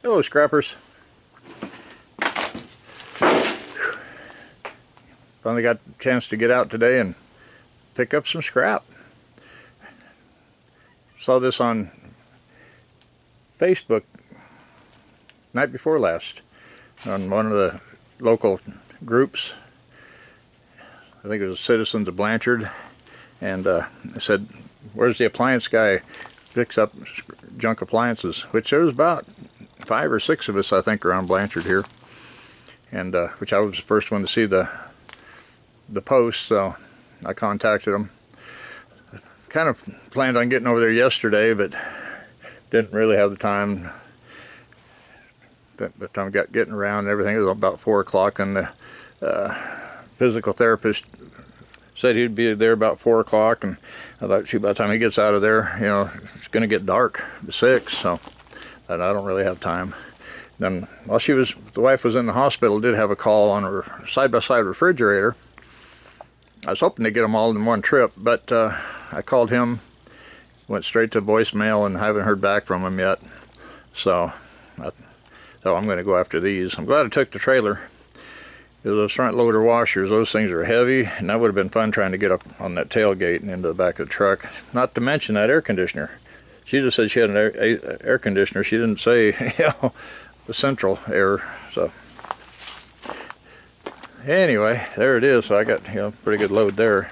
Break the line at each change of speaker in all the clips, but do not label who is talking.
Hello, scrappers. Finally got a chance to get out today and pick up some scrap. Saw this on Facebook night before last on one of the local groups. I think it was Citizens of Blanchard, and it said, "Where's the appliance guy? Picks up junk appliances," which there was about 5 or 6 of us, I think, around Blanchard here, and which I was the first one to see the post, so I contacted them. Kind of planned on getting over there yesterday, but didn't really have the time. By the time I got getting around and everything, it was about 4 o'clock, and the physical therapist said he'd be there about 4 o'clock, and I thought, shoot, by the time he gets out of there, you know, it's going to get dark at 6, so I don't really have time. Then while the wife was in the hospital, did have a call on her side-by-side refrigerator. I was hoping to get them all in one trip, but I called him, went straight to voicemail, and haven't heard back from him yet. So I'm going to go after these. I'm glad I took the trailer. Those front loader washers, those things are heavy, and that would have been fun trying to get up on that tailgate and into the back of the truck. Not to mention that air conditioner. She just said she had an air conditioner. She didn't say, you know, the central air. So anyway, there it is. So I got, you know, pretty good load there,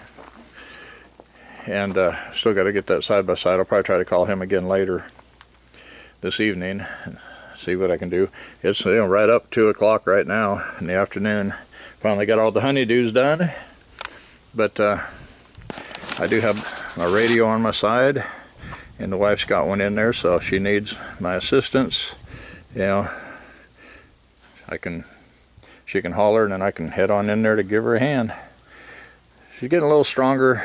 and still got to get that side by side. I'll probably try to call him again later this evening and see what I can do. It's, you know, right up 2 o'clock right now in the afternoon. Finally got all the honeydews done, but I do have my radio on my side, and the wife's got one in there, so if she needs my assistance, you know, she can holler, and then I can head on in there to give her a hand. She's getting a little stronger.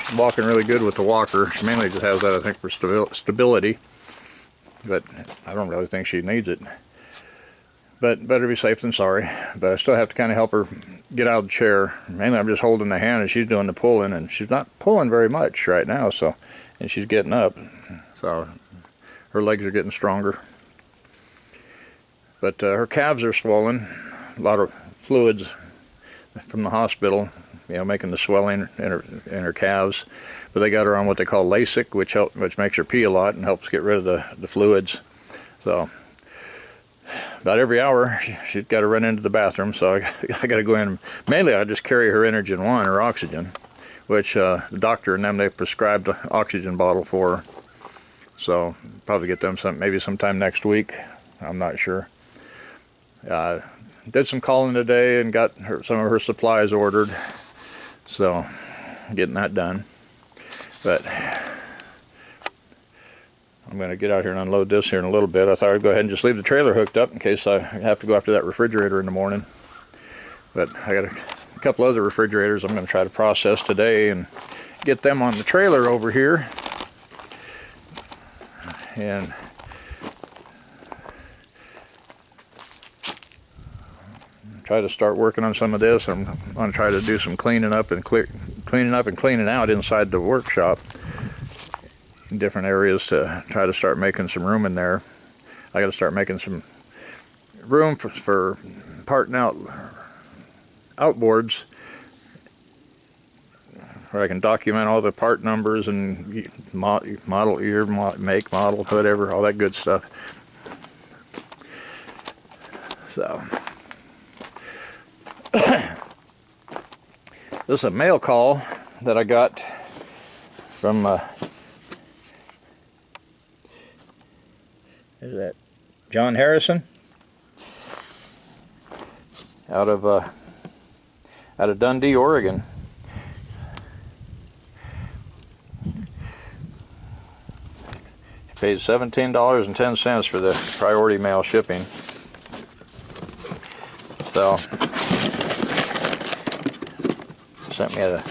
She's walking really good with the walker. She mainly just has that, I think, for stability, but I don't really think she needs it. But better be safe than sorry. But I still have to kind of help her get out of the chair. Mainly I'm just holding the hand, and she's doing the pulling, and she's not pulling very much right now, so, and she's getting up, so her legs are getting stronger. But her calves are swollen, a lot of fluids from the hospital, you know, making the swelling in her calves. But they got her on what they call LASIK, which makes her pee a lot and helps get rid of the fluids. So about every hour she's got to run into the bathroom, so I got to go in. Mainly I just carry her Energen 1, her oxygen, which the doctor and them, they prescribed an oxygen bottle for her. So probably get them maybe sometime next week. I'm not sure. Did some calling today and got some of her supplies ordered, so getting that done. But I'm going to get out here and unload this here in a little bit. I thought I'd go ahead and just leave the trailer hooked up in case I have to go after that refrigerator in the morning. But I got a couple other refrigerators I'm going to try to process today and get them on the trailer over here, and try to start working on some of this. I'm going to try to do some cleaning up and cleaning out inside the workshop in different areas to try to start making some room in there. I got to start making some room for parting out outboards where I can document all the part numbers and model year, make, model, whatever, all that good stuff. So this is a mail call that I got from is that John Harrison out of Dundee, Oregon. He paid $17.10 for the priority mail shipping. So sent me a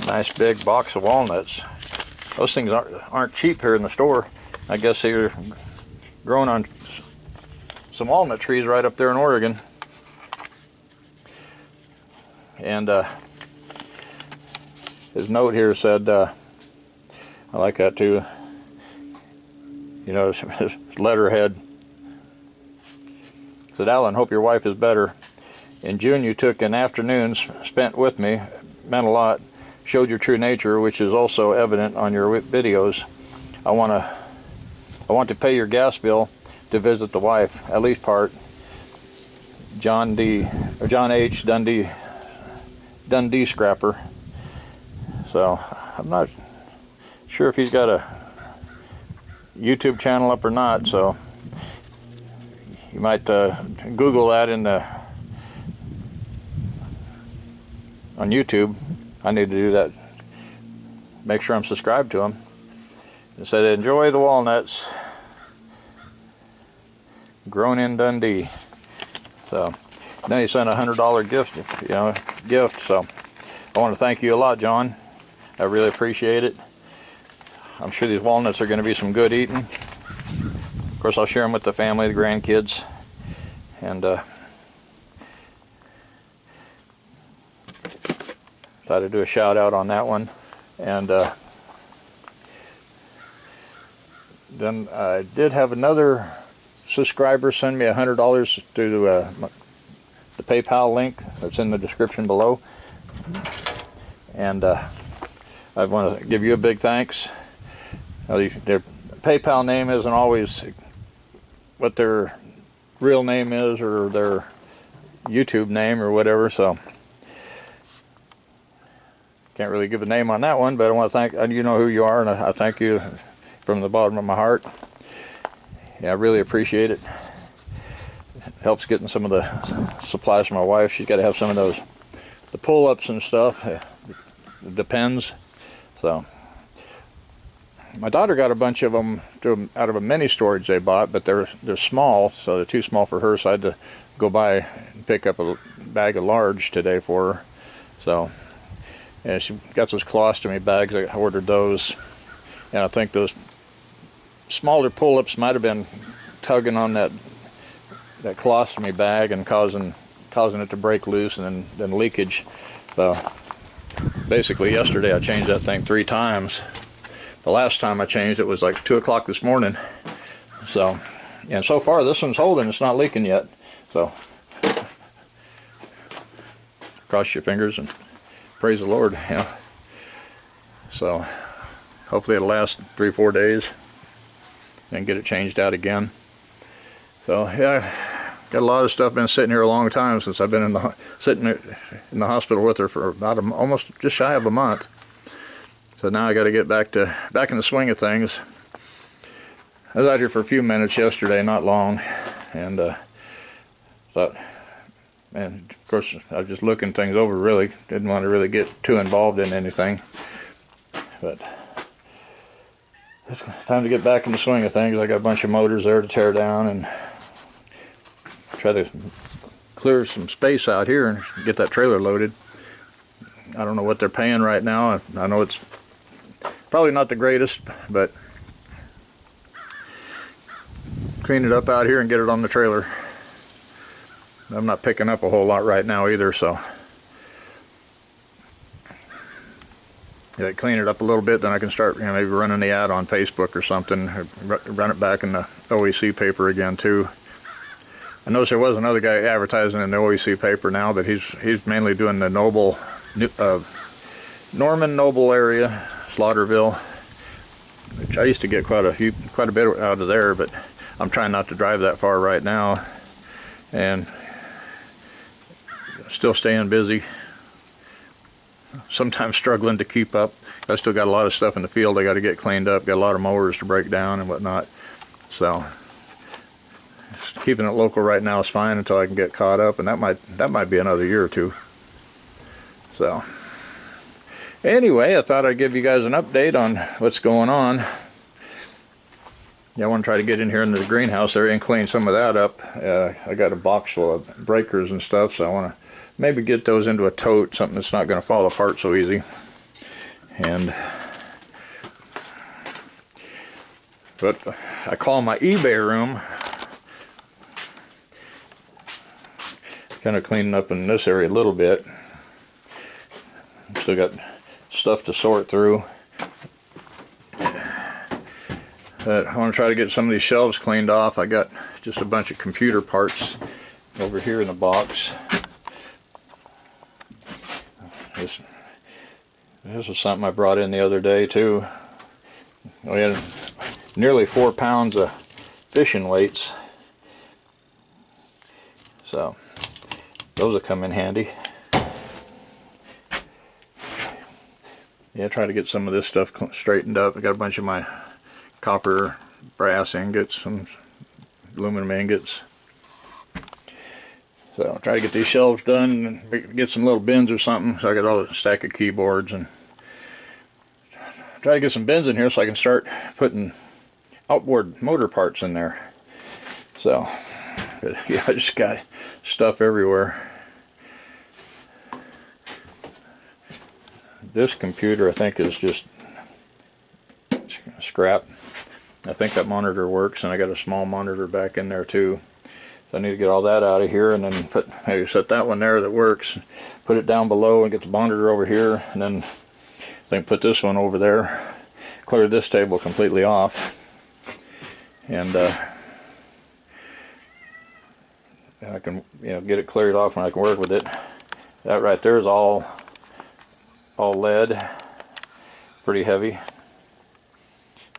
nice big box of walnuts. Those things aren't cheap here in the store. I guess they're growing on some walnut trees right up there in Oregon. And his note here said, I like that too. you know, his letterhead. Said, Alan, hope your wife is better. In June, you took an afternoon spent with me, meant a lot, showed your true nature, which is also evident on your videos. I want to pay your gas bill to visit the wife, at least part. John H. Dundee Scrapper. So I'm not sure if he's got a YouTube channel up or not, so you might Google that on YouTube. I need to do that. Make sure I'm subscribed to him. It said, enjoy the walnuts. Grown in Dundee. So then he sent a $100 gift. So I want to thank you a lot, John. I really appreciate it. I'm sure these walnuts are going to be some good eating. Of course, I'll share them with the family, the grandkids, and thought I'd do a shout out on that one. And then I did have another subscriber send me $100 through the PayPal link that's in the description below. And I want to give you a big thanks. Their PayPal name isn't always what their real name is or their YouTube name or whatever, so can't really give a name on that one, but I want to thank, you know who you are, and I thank you from the bottom of my heart. Yeah, I really appreciate it. It helps getting some of the supplies for my wife. She's got to have some of those, the pull-ups and stuff. It depends. So my daughter got a bunch of them out of a mini storage they bought, but they're small, so they're too small for her. So I had to go by and pick up a bag of large today for her. So, and she got those colostomy bags. I ordered those, and I think those smaller pull-ups might have been tugging on that colostomy bag and causing it to break loose, and then leakage. So basically yesterday I changed that thing 3 times. The last time I changed it was like 2 o'clock this morning. So, and so far this one's holding, it's not leaking yet. So cross your fingers and praise the Lord, you know. So hopefully it'll last 3-4 days and get it changed out again. So yeah, got a lot of stuff been sitting here a long time since I've been sitting in the hospital with her for about almost just shy of a month. So now I got to get back in the swing of things. I was out here for a few minutes yesterday, not long, and thought, man, of course I was just looking things over. Really didn't want to really get too involved in anything, but it's time to get back in the swing of things. I got a bunch of motors there to tear down and try to clear some space out here and get that trailer loaded. I don't know what they're paying right now. I know it's probably not the greatest, but clean it up out here and get it on the trailer. I'm not picking up a whole lot right now either, so yeah, clean it up a little bit, then I can start, maybe running the ad on Facebook or something, run it back in the OEC paper again too. I noticed there was another guy advertising in the OEC paper now, but he's mainly doing the Norman Noble area, Slaughterville, which I used to get quite a bit out of there, but I'm trying not to drive that far right now, and still staying busy. Sometimes struggling to keep up. I still got a lot of stuff in the field I got to get cleaned up. Got a lot of mowers to break down and whatnot. So just keeping it local right now is fine until I can get caught up, and that might be another year or two. So anyway, I thought I'd give you guys an update on what's going on. Yeah, I want to try to get in here into the greenhouse area and clean some of that up. I got a box full of breakers and stuff, so I want to maybe get those into a tote, something that's not going to fall apart so easy. But I call my eBay room, kind of cleaning up in this area a little bit. Still got stuff to sort through. But I want to try to get some of these shelves cleaned off. I got just a bunch of computer parts over here in the box. This was something I brought in the other day too. We had nearly 4 pounds of fishing weights. So those will come in handy. Yeah, try to get some of this stuff straightened up. I got a bunch of my copper, brass ingots, some aluminum ingots. So I'll try to get these shelves done and get some little bins or something. So I got all a stack of keyboards, and try to get some bins in here so I can start putting outboard motor parts in there. So, but yeah, I just got stuff everywhere. This computer I think is just scrap. I think that monitor works, and I got a small monitor back in there too. So I need to get all that out of here, and then maybe set that one there that works, put it down below and get the monitor over here, and then I think put this one over there, clear this table completely off, and I can, you know, get it cleared off and I can work with it. That right there is all lead, pretty heavy.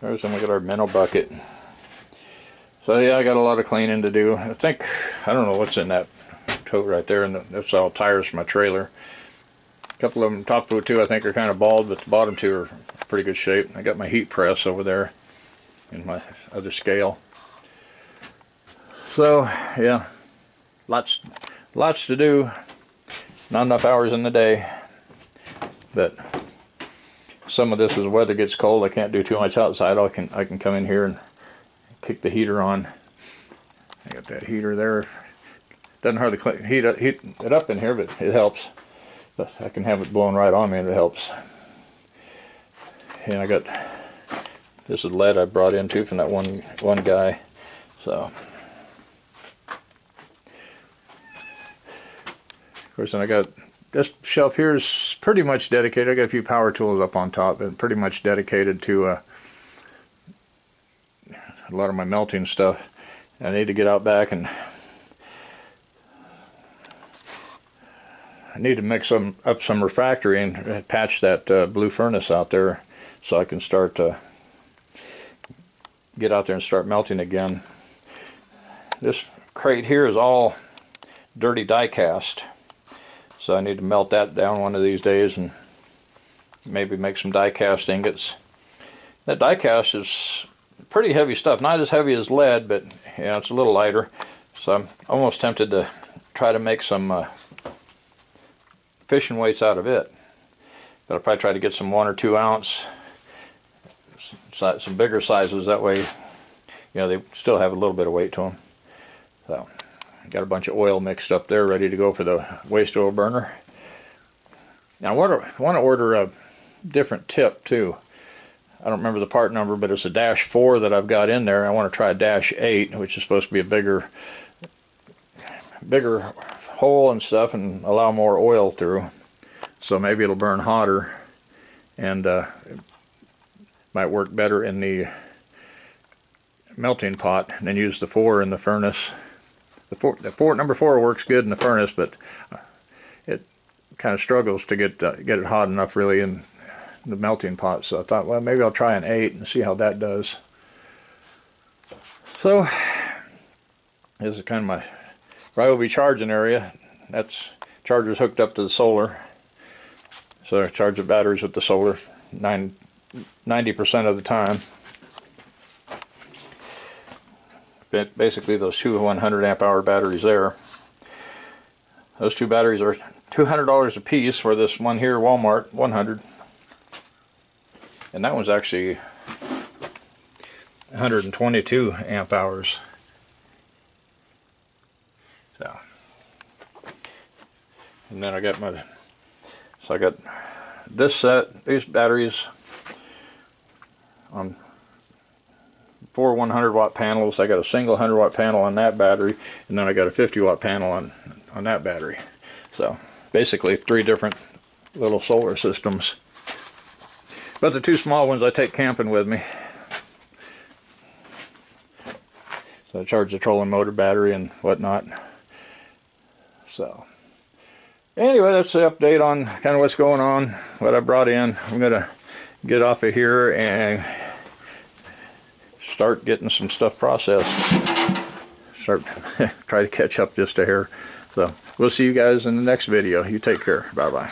There's when we got our minnow bucket. So yeah, I got a lot of cleaning to do. I don't know what's in that tote right there, and that's all tires for my trailer. A couple of them, top two I think are kind of bald, but the bottom two are pretty good shape. I got my heat press over there in my other scale. So yeah, lots to do. Not enough hours in the day, but some of this, as the weather gets cold, I can't do too much outside. I can come in here and kick the heater on. I got that heater there. Doesn't hardly heat it up in here, but it helps. But I can have it blowing right on me, and it helps. And I got, this is lead I brought in too from that one guy. So of course, then I got this shelf here is pretty much dedicated. I got a few power tools up on top, but pretty much dedicated to a lot of my melting stuff. I need to get out back, and I need to mix up some refractory and patch that blue furnace out there so I can start to get out there and start melting again. This crate here is all dirty die cast, so I need to melt that down one of these days and maybe make some die cast ingots. That die cast is pretty heavy stuff, not as heavy as lead, but yeah, it's a little lighter. So I'm almost tempted to try to make some fishing weights out of it. But I'll probably try to get some 1 or 2 ounce, some bigger sizes. That way, you know, they still have a little bit of weight to them. So I got a bunch of oil mixed up there, ready to go for the waste oil burner. Now I want to order a different tip too. I don't remember the part number, but it's a -4 that I've got in there. I want to try a -8, which is supposed to be a bigger hole and stuff, and allow more oil through. So maybe it'll burn hotter, and it might work better in the melting pot than use the 4 in the furnace. Number 4 works good in the furnace, but it kind of struggles to get it hot enough really in the melting pot. So I thought, well, maybe I'll try an 8 and see how that does. So this is kind of my Ryobi charging area. That's charger's hooked up to the solar, so I charge the batteries with the solar 90% of the time. Basically those two 100 amp hour batteries there. Those two batteries are $200 a piece for this one here, Walmart 100. And that one's actually 122 amp hours. So, and then I got this set, these batteries on 4 100-watt panels. I got a single 100-watt panel on that battery, and then I got a 50-watt panel on that battery. So basically 3 different little solar systems. But the 2 small ones I take camping with me. So I charge the trolling motor battery and whatnot. So anyway, that's the update on kind of what's going on, what I brought in. I'm gonna get off of here and start getting some stuff processed. Try to catch up just a hair. So we'll see you guys in the next video. You take care. Bye bye.